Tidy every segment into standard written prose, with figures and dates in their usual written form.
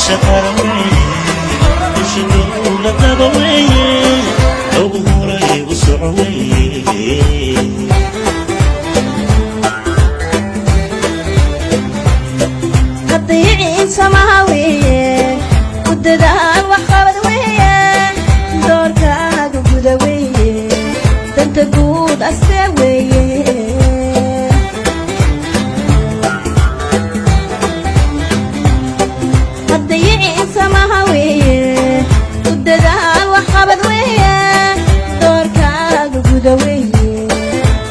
شقاوي وشنو لقبوي أبوهري وسعوي قطيعي سماوي وددان وخبد ويا دوركاك قدوي دنت قود أستوي قطيعي سماوي وددان وخبد ويا دوركاك قدوي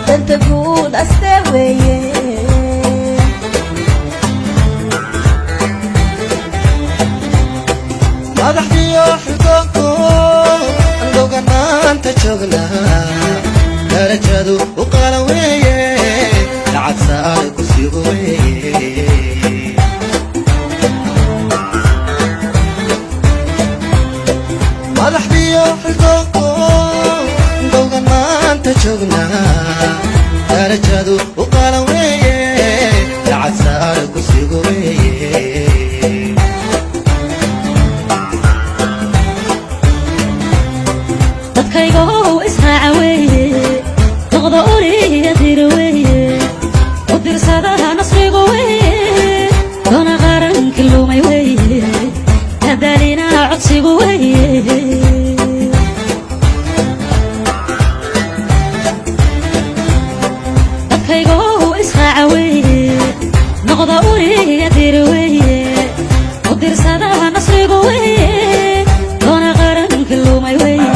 دنت قود أستوي madaxdiyo xilkoonko andhowganaanta joognaa darajadu u qalan weeye lacag saale ku siigo weeye madaxdiyo xilkoonko andhowganaanta joognaa darajadu u qalan weeye lacag saale ku siigo weeye dadkaygo israacaweeye noqdo uriya dirweeye u dirsadaha nasrigu weeye doona qaranki lumay weeye hadaalina codsigu weeye dadkaygo israacaweeye noqdo uriya dirweeye u dirsadaha nasrigu weeye doona qaranki lumay weeye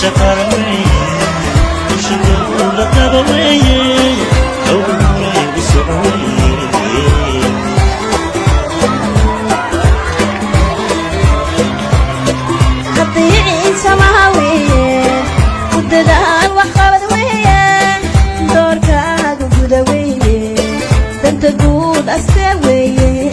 شقاوي وشنو لقبوي أبوهري وسعوي سماوية وددان وخبد ويا دورك هاجو جودوية دنت جود أستوية